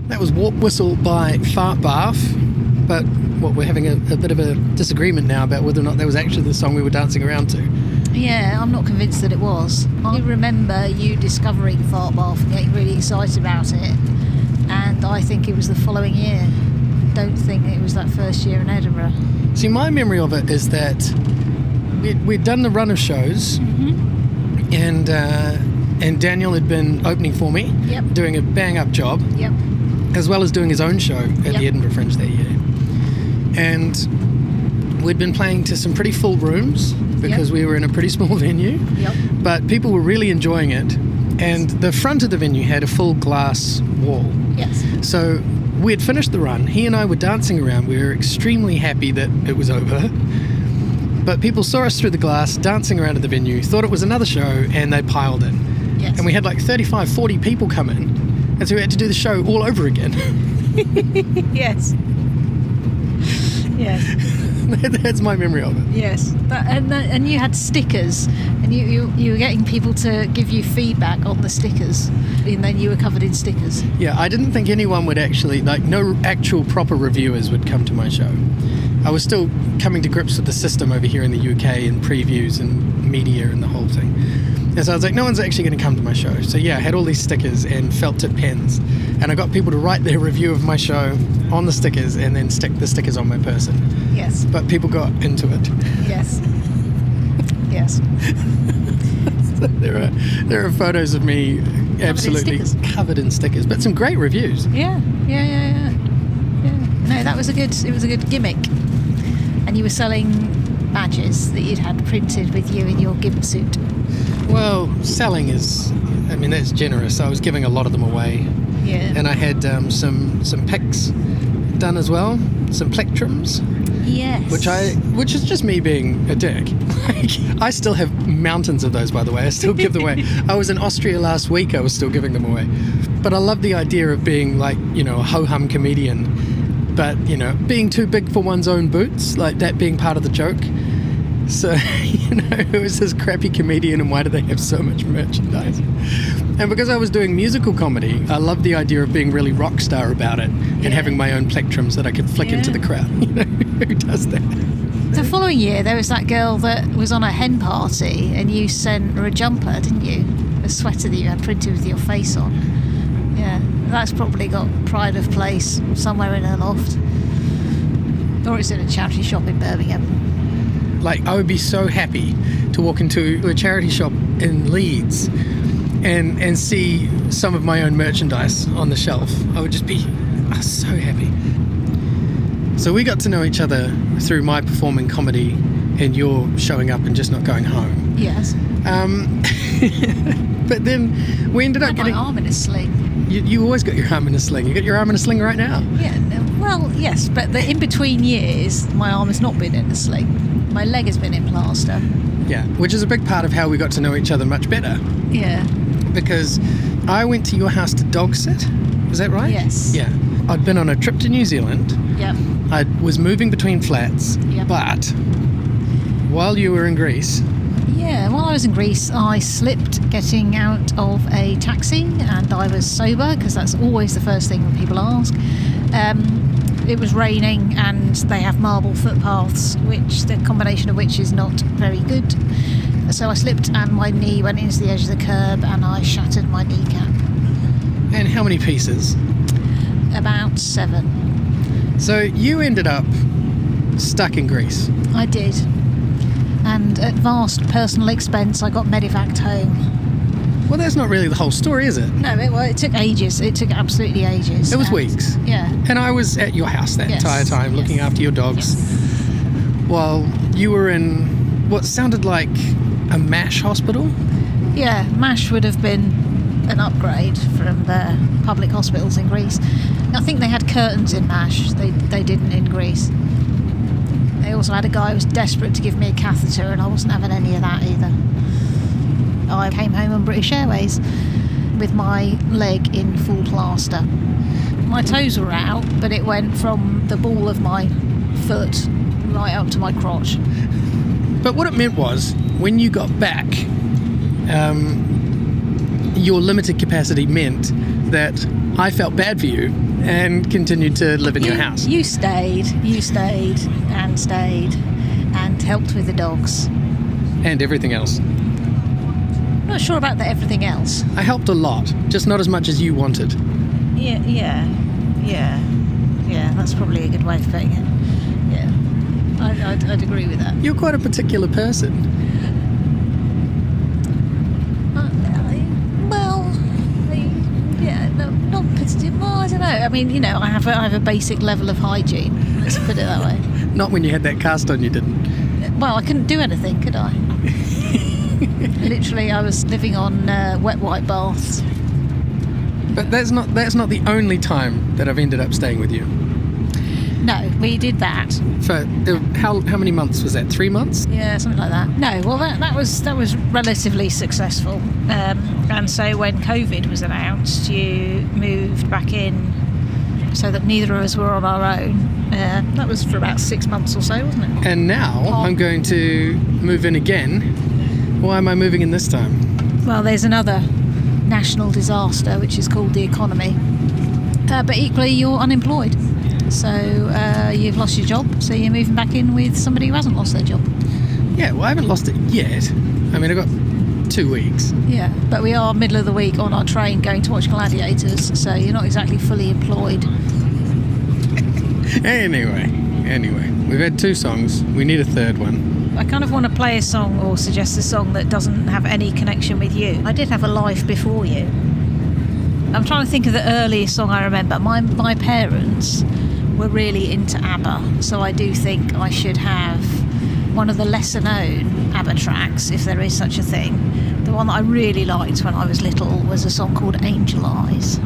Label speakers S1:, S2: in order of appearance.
S1: That was Warp Whistle by Fart Bath. But we're having a bit of a disagreement now about whether or not that was actually the song we were dancing around to.
S2: Yeah, I'm not convinced that it was. I remember you discovering Fart Bath and getting really excited about it, and I think it was the following year. I don't think it was that first year in Edinburgh.
S1: See, my memory of it is that we'd done the run of shows, and Daniel had been opening for me, doing a bang-up job, as well as doing his own show at the Edinburgh Fringe that year. And we'd been playing to some pretty full rooms because we were in a pretty small venue, but people were really enjoying it. And the front of the venue had a full glass wall. Yes. So we had finished the run. He and I were dancing around. We were extremely happy that it was over. But people saw us through the glass, dancing around at the venue, thought it was another show, and they piled in. Yes. And we had like 35, 40 people come in. And so we had to do the show all over again.
S2: Yes. Yes.
S1: That's my memory of it.
S2: Yes. And you had stickers, and you were getting people to give you feedback on the stickers, and then you were covered in stickers. Yeah,
S1: I didn't think anyone would actually, no actual proper reviewers would come to my show. I was still coming to grips with the system over here in the UK and previews and media and the whole thing. And so I was like, no one's actually going to come to my show. So yeah, I had all these stickers and felt tip pens, and I got people to write their review of my show on the stickers and then stick the stickers on my person.
S2: Yes.
S1: But people got into it.
S2: Yes. Yes.
S1: So there are photos of me absolutely covered in stickers, but some great reviews.
S2: Yeah. No, it was a good gimmick. And you were selling badges that you'd had printed with you in your gimp suit.
S1: Well, selling that's generous. I was giving a lot of them away.
S2: Yeah.
S1: And I had some pics done as well, some plectrums.
S2: Yes.
S1: Which is just me being a dick. I still have mountains of those, by the way. I still give them away. I was in Austria last week. I was still giving them away. But I love the idea of being a ho-hum comedian, but, being too big for one's own boots, like that being part of the joke. So, who is this crappy comedian and why do they have so much merchandise? And because I was doing musical comedy, I loved the idea of being really rock star about it and having my own plectrums that I could flick into the crowd. Who does that?
S2: The following year, there was that girl that was on a hen party and you sent her a jumper, didn't you? A sweater that you had printed with your face on. Yeah, that's probably got pride of place somewhere in her loft. Or it's in a charity shop in Birmingham.
S1: I would be so happy to walk into a charity shop in Leeds and see some of my own merchandise on the shelf. I would just be so happy. So we got to know each other through my performing comedy and your showing up and just not going home.
S2: Yes.
S1: But then we ended up getting...
S2: my arm in a sling.
S1: You always got your arm in a sling. You got your arm in a sling right now.
S2: Yeah, well, yes, but the in-between years, my arm has not been in a sling. My leg has been in plaster.
S1: Yeah, which is a big part of how we got to know each other much better.
S2: Yeah.
S1: Because I went to your house to dog sit. Was that right?
S2: Yes.
S1: Yeah. I'd been on a trip to New Zealand.
S2: Yep.
S1: I was moving between flats.
S2: Yep.
S1: But while you were in Greece...
S2: Yeah, while I was in Greece, I slipped getting out of a taxi and I was sober, because that's always the first thing when people ask. It was raining and they have marble footpaths, which the combination of which is not very good. So I slipped and my knee went into the edge of the curb and I shattered my kneecap.
S1: And how many pieces?
S2: About 7.
S1: So you ended up stuck in Greece.
S2: I did. And at vast personal expense, I got medevaced home.
S1: Well, that's not really the whole story, is it?
S2: No, it took ages. It took absolutely ages.
S1: It was weeks.
S2: Yeah.
S1: And I was at your house that entire time, looking after your dogs, while you were in what sounded like a MASH hospital.
S2: Yeah, MASH would have been an upgrade from the public hospitals in Greece. I think they had curtains in MASH. They didn't in Greece. They also had a guy who was desperate to give me a catheter, and I wasn't having any of that either. I came home on British Airways with my leg in full plaster. My toes were out, but it went from the ball of my foot right up to my crotch.
S1: But what it meant was, when you got back, your limited capacity meant that I felt bad for you and continued to live in your house.
S2: You stayed and helped with the dogs.
S1: And everything else.
S2: Not sure about the everything else.
S1: I helped a lot, just not as much as you wanted.
S2: Yeah, that's probably a good way of putting it. Yeah, I'd agree with that.
S1: You're quite a particular person.
S2: Not particularly. Well, I don't know. I mean, I have a basic level of hygiene. Let's put it that way.
S1: Not when you had that cast on, you didn't.
S2: Well, I couldn't do anything, could I? Literally, I was living on wet white baths.
S1: But that's not the only time that I've ended up staying with you.
S2: No, we did that.
S1: For how many months was that? 3 months?
S2: Yeah, something like that. No, well, that was relatively successful. And so when COVID was announced, you moved back in so that neither of us were on our own. That was for about 6 months or so, wasn't it?
S1: And now I'm going to move in again. Why am I moving in this time?
S2: Well, there's another national disaster, which is called the economy. But equally, you're unemployed. So you've lost your job, so you're moving back in with somebody who hasn't lost their job.
S1: Yeah, well, I haven't lost it yet. I mean, I've got 2 weeks.
S2: Yeah, but we are middle of the week on our train going to watch Gladiators, so you're not exactly fully employed.
S1: Anyway, we've had 2 songs. We need a third one.
S2: I kind of want to play a song or suggest a song that doesn't have any connection with you. I did have a life before you. I'm trying to think of the earliest song I remember. My parents were really into ABBA, so I do think I should have one of the lesser known ABBA tracks, if there is such a thing. The one that I really liked when I was little was a song called Angel Eyes.